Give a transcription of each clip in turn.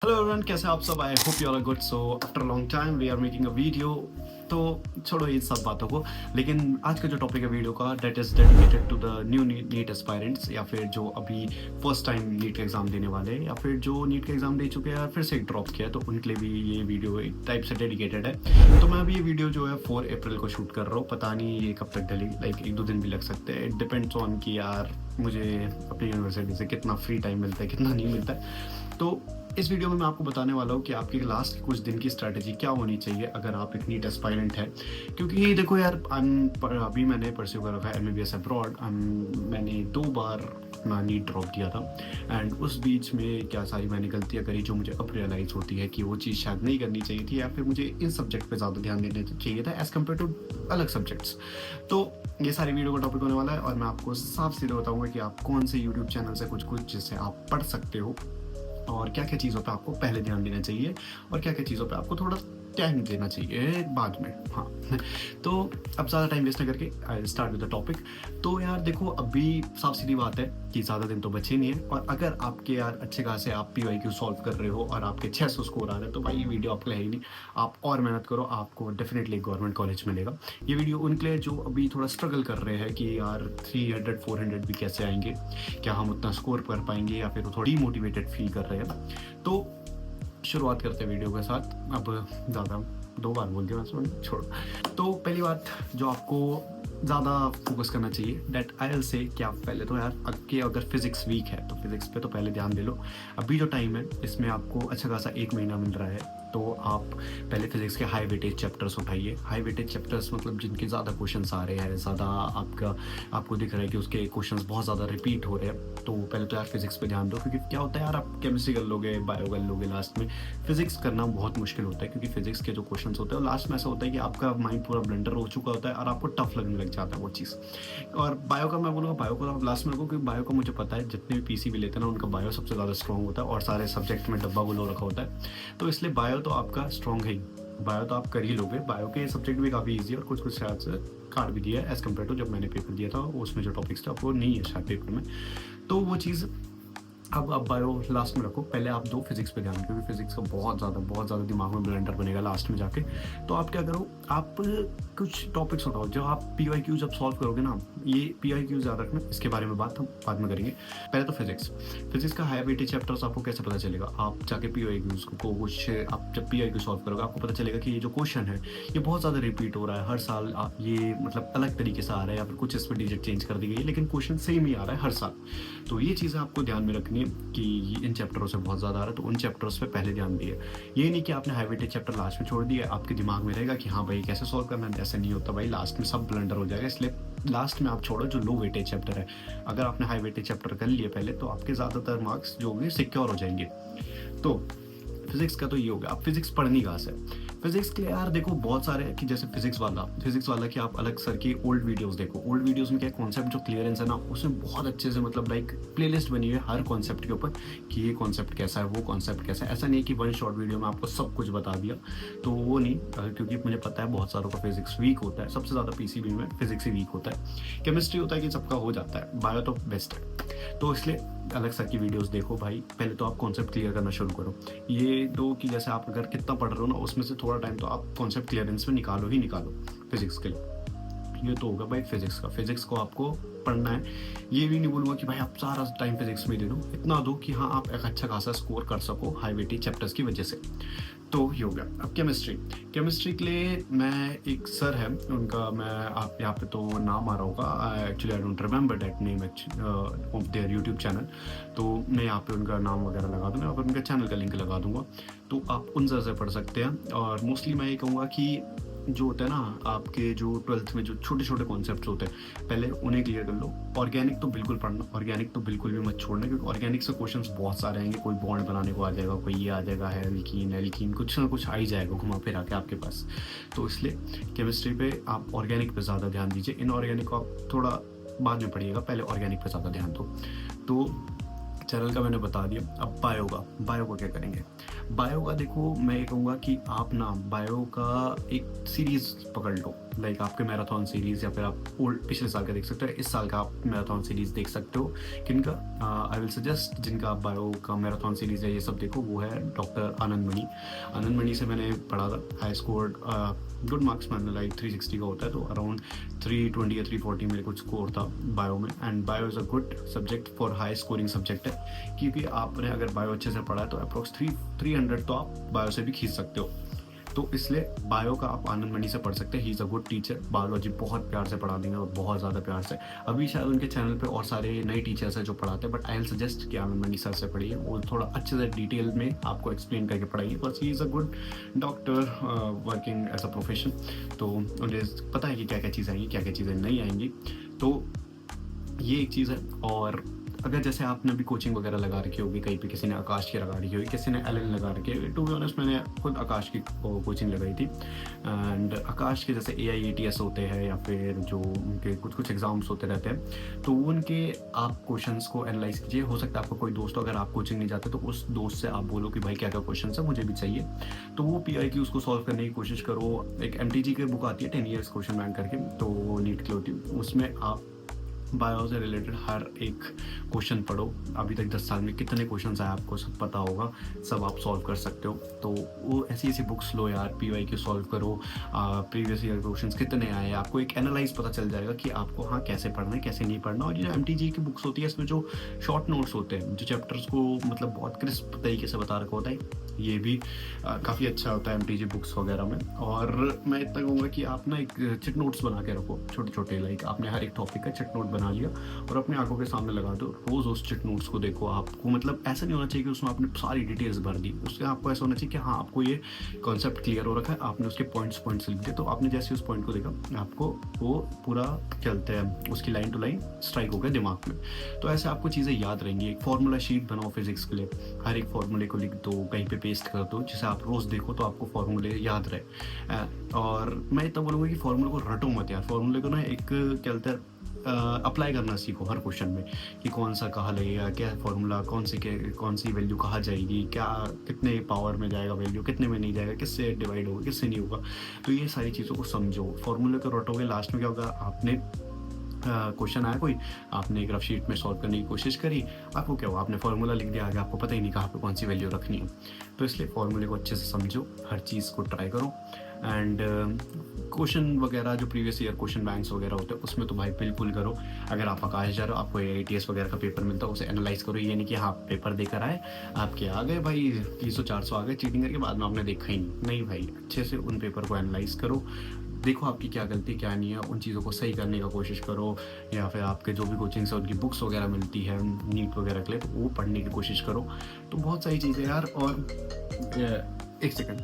Hello everyone, कैसे आप सब? I hope you are good. So after long time we are making a video. तो छोड़ो ये सब बातों को, लेकिन आज का जो टॉपिक है वीडियो का, that is dedicated to the new NEET aspirants, या फिर जो अभी फर्स्ट टाइम नीट का एग्जाम देने वाले हैं, या फिर जो नीट का एग्जाम दे चुके हैं फिर से ड्रॉप किया है, तो उनके लिए भी ये वीडियो एक टाइप से डेडिकेटेड है। तो मैं अभी ये वीडियो जो है 4 अप्रैल को शूट कर रहा हूँ। पता नहीं ये कब तक डली, लाइक 1-2 दिन भी लग सकते हैं। इट डिपेंड्स ऑन कि यार मुझे अपनी यूनिवर्सिटी से कितना फ्री टाइम मिलता है, कितना नहीं मिलता है। तो इस वीडियो में मैं आपको बताने वाला हूँ कि आपकी लास्ट कुछ दिन की स्ट्रैटेजी क्या होनी चाहिए अगर आप एक नीट एस्पायरेंट है। क्योंकि देखो यार, अभी मैंने परस्यू कर रखा है MBBS अब्रॉड। मैंने 2 बार अपना नीट ड्रॉप किया था, एंड उस बीच में क्या सारी मैंने गलतियाँ करी जो मुझे अब रियलाइज़ होती है कि वो चीज़ शायद नहीं करनी चाहिए थी, या फिर मुझे इन सब्जेक्ट पे ज़्यादा ध्यान देना चाहिए था एज़ कम्पेयर टू अलग सब्जेक्ट्स। तो ये सारी वीडियो का टॉपिक होने वाला है, और मैं आपको साफ सीधे बताऊंगा कि आप कौन से यूट्यूब चैनल से कुछ जिससे आप पढ़ सकते हो, और क्या क्या चीज़ों पे आपको पहले ध्यान देना चाहिए, और क्या क्या चीज़ों पे आपको थोड़ा टाइम देना चाहिए बाद में। हाँ तो अब ज़्यादा टाइम वेस्ट न करके I start with the topic. तो यार देखो, अभी साफ सीधी बात है कि ज़्यादा दिन तो बचे नहीं है, और अगर आपके यार अच्छे खासे आप PYQ सॉल्व कर रहे हो और आपके 600 स्कोर आ रहे हैं, तो भाई ये वीडियो आपके लिए है ही नहीं। आप और मेहनत करो, आपको डेफिनेटली गवर्नमेंट कॉलेज मिलेगा। ये वीडियो उनके लिए जो अभी थोड़ा स्ट्रगल कर रहे हैं कि यार 300-400 भी कैसे आएंगे, क्या हम उतना स्कोर कर पाएंगे, या फिर वो थोड़ी मोटिवेटेड फील कर रहे हैं। तो शुरुआत करते हैं वीडियो के साथ। अब ज़्यादा 2 बार बोल दिया मैं, छोड़। तो पहली बात जो आपको ज़्यादा फोकस करना चाहिए, दैट आई विल से कि आप पहले तो यार आपके अगर फिजिक्स वीक है तो फिजिक्स पे तो पहले ध्यान दे लो। अभी जो टाइम है इसमें आपको अच्छा खासा 1 महीना मिल रहा है, तो आप पहले फिजिक्स के हाई वेटेज चैप्टर्स उठाइए। हाई वेटेज चैप्टर्स मतलब जिनके ज़्यादा क्वेश्चंस आ रहे हैं, ज़्यादा आपको दिख रहा है कि उसके क्वेश्चंस बहुत ज़्यादा रिपीट हो रहे हैं, तो पहले तो यार फिजिक्स पे ध्यान दो। क्योंकि क्या होता है यार, आप केमिस्ट्री कर लोगे, बायो कर लोगे, लास्ट में फिजिक्स करना बहुत मुश्किल होता है, क्योंकि फिजिक्स के जो क्वेश्चन होते हैं लास्ट में ऐसा होता है कि आपका माइंड पूरा ब्लेंडर हो चुका होता है और आपको टफ लगने लग जाता है वो चीज़। और बायो का मैं बोलूँगा, बायो को आप लास्ट में रखो, क्योंकि बायो का मुझे पता है जितने भी PCB लेते हैं ना, उनका बायो सबसे ज़्यादा स्ट्रॉन्ग होता है, और सारे सब्जेक्ट में डब्बा गुलो रखा होता है, तो इसलिए बायो तो आपका स्ट्रॉन्ग है ही। बायो तो आप कर ही लोगे। बायो के सब्जेक्ट भी काफ़ी ईजी है, और कुछ शायद से काट भी दिया है एज़ कम्पेयर टू जब मैंने पेपर दिया था, उसमें जो टॉपिक्स थे वो नहीं है शायद पेपर में, तो वो चीज़ अब आप बायो लास्ट में रखो। पहले आप दो फिजिक्स पे ध्यान, क्योंकि फिजिक्स का बहुत ज़्यादा दिमाग में ब्लेंडर बनेगा लास्ट में जाके। तो आप क्या करो, आप कुछ टॉपिक्स उठाओ जो आप PYQ जब सॉल्व करोगे ना, ये PYQ याद रखना, इसके बारे में बात हम बाद में करेंगे। पहले तो फिजिक्स का हाई वेटेज चैप्टर्स आपको कैसे पता चलेगा? आप जाके PYQs को कुछ, आप जब PYQ सॉल्व करोगे आपको पता चलेगा कि ये जो क्वेश्चन है ये बहुत ज़्यादा रिपीट हो रहा है हर साल। आप ये मतलब अलग तरीके से आ रहा है, या फिर कुछ इसमें डिजिट चेंज कर दी गई है, लेकिन क्वेश्चन सेम ही आ रहा है हर साल। तो ये चीज़ें आपको ध्यान में रखनी है कि इन चैप्टरों से बहुत ज़्यादा आ रहा है, तो उन चैप्टर्स पे पहले ध्यान दिए। ये नहीं कि आपने हाई वेटेज चैप्टर लास्ट में छोड़ दिया, आपके दिमाग में रहेगा कि हाँ भाई कैसे सॉल्व करना है। ऐसे नहीं होता भाई, लास्ट में सब ब्लंडर हो जाएगा, इसलिए लास्ट में आप छोड़ो जो लो वेटेज चैप्टर है। अगर आपने हाई वेटेज चैप्टर कर लिए पहले, तो आपके ज़्यादातर मार्क्स जो होंगे सिक्योर हो जाएंगे। तो फिजिक्स का तो ये हो गया। आप फिजिक्स पढ़नी कहाँ से? फिजिक्स के लिए यार देखो बहुत सारे हैं, कि जैसे फिजिक्स वाला कि आप अलग सर की ओल्ड वीडियोस देखो। ओल्ड वीडियोस में क्या कॉन्सेप्ट जो क्लियरेंस है ना, उसमें बहुत अच्छे से मतलब लाइक प्लेलिस्ट बनी हुई है हर कॉन्सेप्ट के ऊपर, कि ये कॉन्सेप्ट कैसा है, वो कॉन्सेप्ट कैसा है। ऐसा नहीं है कि वन शॉर्ट वीडियो में आपको सब कुछ बता दिया, तो वो नहीं। क्योंकि मुझे पता है बहुत सारों का फिजिक्स वीक होता है, सबसे ज़्यादा PCB में फिजिक्स ही वीक होता है। केमिस्ट्री होता है कि सबका हो जाता है, बायो तो बेस्ट है। तो इसलिए अलग सर की वीडियोस देखो भाई। पहले तो आप कॉन्सेप्ट क्लियर करना शुरू करो। ये दो कि जैसे आप अगर कितना पढ़ रहे हो ना, उसमें से थोड़ा टाइम तो आप कॉन्सेप्ट क्लियरेंस में निकालो फिजिक्स के लिए। ये तो होगा भाई फिजिक्स का। फिजिक्स को आपको पढ़ना है। ये भी नहीं बोलूँगा कि भाई आप सारा टाइम फिजिक्स में दे दो, इतना दो कि हाँ आप एक अच्छा खासा स्कोर कर सको हाई वेटेज चैप्टर्स की वजह से। तो ये हो गया। अब केमिस्ट्री के लिए मैं एक सर है उनका, मैं आप यहाँ पे तो नाम आ रहा होगा, actually I don't remember that name of their YouTube channel, तो मैं यहाँ पे उनका नाम वगैरह लगा दूँगा, और उनका चैनल का लिंक लगा दूँगा, तो आप उन सर से पढ़ सकते हैं। और मोस्टली मैं ये कहूँगा कि जो होता है ना, आपके जो 12th में जो छोटे छोटे कॉन्सेप्ट्स होते हैं, पहले उन्हें क्लियर कर लो। ऑर्गेनिक तो बिल्कुल पढ़ना, ऑर्गेनिक तो बिल्कुल भी मत छोड़ना, क्योंकि ऑर्गेनिक से क्वेश्चंस बहुत सारे आएंगे। कोई बॉन्ड बनाने को आ जाएगा, कोई ये आ जाएगा, है एल्कीन कुछ ना कुछ आ ही जाएगा घुमा फिरा के आपके पास। तो इसलिए केमिस्ट्री पे आप ऑर्गेनिक पे ज़्यादा ध्यान दीजिए। इनऑर्गेनिक को आप थोड़ा बाद में पढ़िएगा, पहले ऑर्गेनिक पे ज़्यादा ध्यान दो। तो चैनल का मैंने बता दिया। अब बायो का क्या करेंगे? बायो का देखो, मैं ये कहूँगा कि आप ना बायो का एक सीरीज़ पकड़ लो। लाइक आपके मैराथन सीरीज़ या फिर आप ओल्ड पिछले साल का देख सकते हो, इस साल का आप मैराथन सीरीज़ देख सकते हो। किनका? आई विल सजेस्ट जिनका आप बायो का मैराथन सीरीज़ है ये सब देखो, वो है डॉक्टर आनंद मणि। आनंद मणि से मैंने पढ़ा था, आई स्कोर्ड गुड मार्क्स, मैंने लाइक 360 का होता है तो अराउंड 320 या 340 मेरे कुछ स्कोर था बायो में। And bio is a good subject for high scoring subject है, क्योंकि आपने अगर बायो अच्छे से पढ़ा है तो अप्रोक्स 300 तो आप बायो से भी खींच सकते हो। तो इसलिए बायो का आप आनंद मणि से पढ़ सकते हैं। ही is a good teacher, biology बहुत प्यार से पढ़ा देंगे और बहुत ज़्यादा प्यार से। अभी शायद उनके चैनल पे और सारे नए टीचर्स हैं जो पढ़ाते हैं, बट आई विल सजेस्ट कि आनंद मणि सर से पढ़िए, वो थोड़ा अच्छे से डिटेल में आपको एक्सप्लेन करके पढ़ाइए। बस he is a good doctor working as a profession, तो उन्हें पता है कि क्या क्या चीज़ें आएंगी, क्या क्या चीज़ें नहीं आएंगी। तो ये एक चीज़ है। और अगर जैसे आपने भी कोचिंग वगैरह लगा रखी होगी कहीं पे, किसी ने आकाश की लगा रखी होगी, किसी ने एलन लगा रखी है, टू बी ऑनेस्ट मैंने खुद आकाश की कोचिंग लगाई थी। एंड आकाश के जैसे AIATS होते हैं या फिर जो उनके कुछ कुछ एग्जाम्स होते रहते हैं, तो उनके आप क्वेश्चंस को एनालाइज कीजिए। हो सकता है आपका कोई दोस्त, अगर आप कोचिंग नहीं जाते तो उस दोस्त से आप बोलो कि भाई क्या क्या क्वेश्चन है, मुझे भी चाहिए। तो वो PI उसको सॉल्व करने की कोशिश करो। एक MTG की बुक आती है 10 ईयर्स क्वेश्चन बैंक करके, तो वो नीट की होती है, उसमें आप बायो से रिलेटेड हर एक क्वेश्चन पढ़ो। अभी तक 10 साल में कितने क्वेश्चन आए आपको सब पता होगा, सब आप सॉल्व कर सकते हो। तो वो ऐसी ऐसी बुक्स लो यार, PYQ सॉल्व करो, प्रीवियस ईयर क्वेश्चंस कितने आए, आपको एक एनालाइज पता चल जाएगा कि आपको हाँ कैसे पढ़ना है कैसे नहीं पढ़ना। और ये MTG की बुक्स होती है, इसमें जो शॉर्ट नोट्स होते हैं, जो चैप्टर्स को मतलब बहुत क्रिस्प तरीके से बता रखा होता है, ये भी काफ़ी अच्छा होता है MTG बुक्स वगैरह में। और मैं इतना कहूँगा कि आप ना एक चिट नोट्स बना के रखो, छोटे छोटे, लाइक आपने हर एक टॉपिक का चिट नोट बना लिया और अपने आंखों के सामने लगा दो। रोज़ उस चिट नोट्स को देखो। आपको मतलब ऐसा नहीं होना चाहिए कि उसमें आपने सारी डिटेल्स भर दी, उसके आपको ऐसा होना चाहिए कि हाँ आपको ये कॉन्सेप्ट क्लियर हो रखा है, आपने उसके पॉइंट्स लिख दिए, तो आपने जैसे उस पॉइंट को देखा आपको वो पूरा चलते हैं, उसकी लाइन टू लाइन स्ट्राइक हो गया दिमाग में। तो ऐसे आपको चीज़ें याद रहेंगी। एक फॉर्मूला शीट बनाओ फिजिक्स के लिए, हर एक फॉर्मूले को लिख दो, कहीं पे पेस्ट कर दो, जिसे आप रोज़ देखो तो आपको फॉर्मूले याद रहे। और मैं इतना बोलूँगा कि फॉर्मूले को रटो मत यार, फॉर्मूले को ना एक क्या कहते हैं अप्लाई करना सीखो हर क्वेश्चन में, कि कौन सा कहाँ लगेगा, क्या फॉर्मूला, कौन सी वैल्यू कहाँ जाएगी, क्या कितने पावर में जाएगा वैल्यू, कितने में नहीं जाएगा, किससे डिवाइड होगा किससे नहीं होगा। तो ये सारी चीज़ों को समझो, फॉर्मूले को रटोगे, लास्ट में क्या होगा, आपने क्वेश्चन आया कोई, आपने एक रफ शीट में सॉल्व करने की कोशिश करी, आपको क्या हुआ, आपने फार्मूला लिख दिया, आगे आपको पता ही नहीं कहाँ पे कौन सी वैल्यू रखनी है। तो इसलिए फार्मूले को अच्छे से समझो, हर चीज़ को ट्राई करो। एंड क्वेश्चन वगैरह जो प्रीवियस ईयर क्वेश्चन बैंक्स वगैरह होते हैं उसमें तो भाई बिल्कुल करो। अगर आप आकाश जा रहे हो, आपको AITS वगैरह का पेपर मिलता है, उसे एनालाइज करो। ये नहीं कि हाँ पेपर देकर आए, आपके आ गए भाई 300-400 आ गए चीटिंग करके, बाद में आपने देखा ही नहीं भाई, अच्छे से उन पेपर को एनालाइज करो, देखो आपकी क्या गलती क्या नहीं है, उन चीज़ों को सही करने का कोशिश करो। या फिर आपके जो भी कोचिंग्स है उनकी बुक्स वगैरह मिलती है नीट वगैरह के लिए, तो वो पढ़ने की कोशिश करो। तो बहुत सारी चीज़ें यार। और एक सेकंड,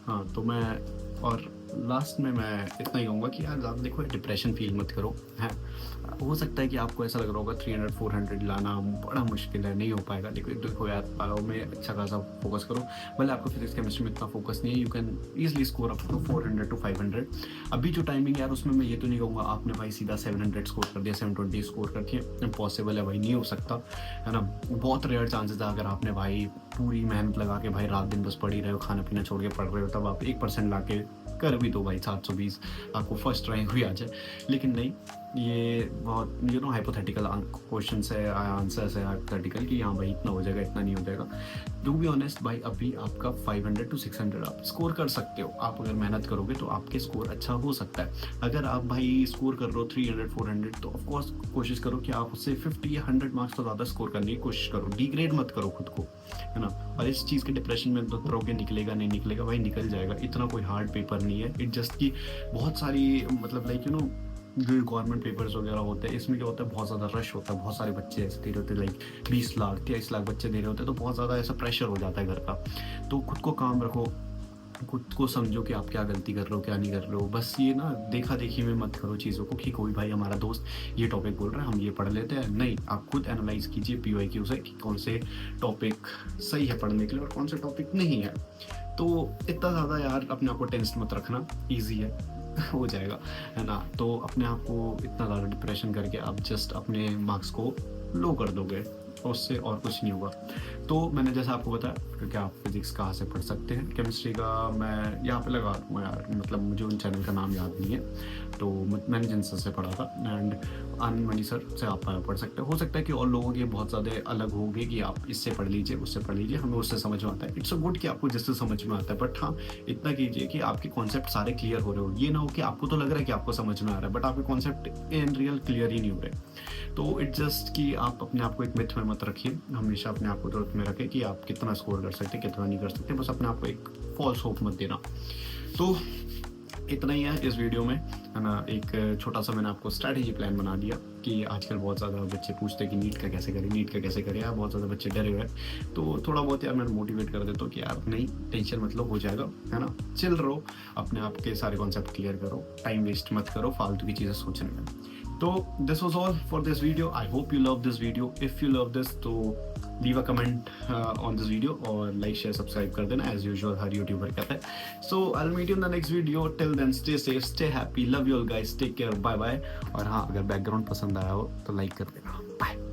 हाँ तो मैं और लास्ट में मैं इतना ही कहूँगा कि यार ज़्यादा देखो, डिप्रेशन फील मत करो। है हो सकता है कि आपको ऐसा लग रहा होगा 300-400 लाना बड़ा मुश्किल है, नहीं हो पाएगा। देखो यार पाओ में अच्छा खासा फोकस करो, भले आपको फिजिक्स केमिस्ट्री में इतना फोकस नहीं है, you can easily score up to 400 to 500। अभी जो टाइमिंग यार उसमें मैं ये तो नहीं कहूँगा आपने भाई सीधा 700 स्कोर कर दिया, 720 स्कोर कर दिया, इम्पॉसिबल है भाई, नहीं हो सकता है ना। बहुत रेयर चांसेस है, अगर आपने भाई पूरी मेहनत लगा के भाई रात दिन बस पढ़ ही रहे हो, खाना पीना छोड़ के पढ़ रहे हो, तब आप 1% ला के कर भी दो भाई 720, आपको फर्स्ट रैंक भी आ जाए। लेकिन नहीं, ये बहुत हाइपोथेटिकल क्वेश्चन है, आंसर्स है हाइपोथेटिकल कि हाँ भाई इतना हो जाएगा इतना नहीं हो जाएगा। टू बी ऑनेस्ट भाई, अभी आपका 500 to 600 आप स्कोर कर सकते हो। आप अगर मेहनत करोगे तो आपके स्कोर अच्छा हो सकता है। अगर आप भाई स्कोर कर रहे हो 300-400, तो ऑफकोर्स कोशिश करो कि आप उससे 50 या 100 मार्क्स तो ज़्यादा स्कोर करने की कोशिश करो, डिग्रेड मत करो खुद को, है ना। और इस चीज़ के डिप्रेशन में तो रहोगे, निकलेगा नहीं निकलेगा भाई, निकल जाएगा। इतना कोई हार्ड पेपर नहीं है, इट जस्ट कि बहुत सारी मतलब लाइक जो गवर्नमेंट पेपर्स वगैरह होते हैं, इसमें क्या होता है, बहुत ज़्यादा रश होता है, बहुत सारे बच्चे ऐसे दे रहे होते हैं, लाइक 20 लाख 23 लाख बच्चे दे रहे होते हैं, तो बहुत ज़्यादा ऐसा प्रेशर हो जाता है घर का। तो खुद को काम रखो, खुद को समझो कि आप क्या गलती कर रहे हो क्या नहीं कर रहे हो। बस ये ना देखा देखी में मत करो चीज़ों को कि कोई भाई हमारा दोस्त ये टॉपिक बोल रहा है हम ये पढ़ लेते हैं, नहीं, आप खुद एनालाइज कीजिए PYQ से कि कौन से टॉपिक सही है पढ़ने के लिए और कौन से टॉपिक नहीं है। तो इतना ज़्यादा यार अपने आप को टेंस मत रखना, ईजी है हो जाएगा, है ना। तो अपने आप को इतना ज़्यादा डिप्रेशन करके आप जस्ट अपने मार्क्स को लो कर दोगे, उससे और कुछ नहीं होगा। तो मैंने जैसा आपको बताया क्योंकि आप फिजिक्स कहाँ से पढ़ सकते हैं, केमिस्ट्री का मैं यहाँ पे लगा दूँगा यार, मतलब मुझे उन चैनल का नाम याद नहीं है, तो मैंने जिन सर से पढ़ा था एंड आनंद मणि सर से आप पढ़ सकते हो सकता है कि और लोगों के बहुत ज़्यादा अलग होंगे कि आप इससे पढ़ लीजिए उससे पढ़ लीजिए, हमें उससे समझ में आता है, इट्स अ गुड कि आपको जिससे समझ में आता है, बट हाँ इतना कीजिए कि आपके कॉन्सेप्ट सारे क्लियर हो रहे हो, ये ना हो कि आपको तो लग रहा है कि आपको समझ में आ रहा है बट आपके कॉन्सेप्ट इन रियल क्लियर ही नहीं हो रहे। तो इट्स जस्ट कि आप अपने आप को एक मिथ में मत रखिए, हमेशा अपने आप को तो में रखें कि आप कितना स्कोर कर सकते हैं कितना नहीं कर सकते, बस अपने आप को एक फॉल्स होप मत देना। तो इतना ही है इस वीडियो में, है ना, एक छोटा सा मैंने आपको स्ट्रैटेजी प्लान बना दिया कि आजकल बहुत ज़्यादा बच्चे पूछते हैं कि नीट का कैसे करें, नीट का कैसे करें, यार बहुत ज़्यादा बच्चे डरे हुए हैं, तो थोड़ा बहुत यार मैं मोटिवेट कर देता हूँ कि यार नहीं टेंशन मतलब हो जाएगा, है ना, चिल रहो, अपने आप के सारे कॉन्सेप्ट क्लियर करो, टाइम वेस्ट मत करो फालतू की चीज़ें सोचने में। तो this was all for this video, I hope you love this video, if you love this तो leave a comment on this video और लाइक शेयर सब्सक्राइब कर देना एज यूजुअल हर यूट्यूबर कहता है। So I will meet you in the next video, till then stay safe stay happy, love you all guys, take care, bye bye. और हाँ अगर background पसंद आया हो तो लाइक कर देना, बाय।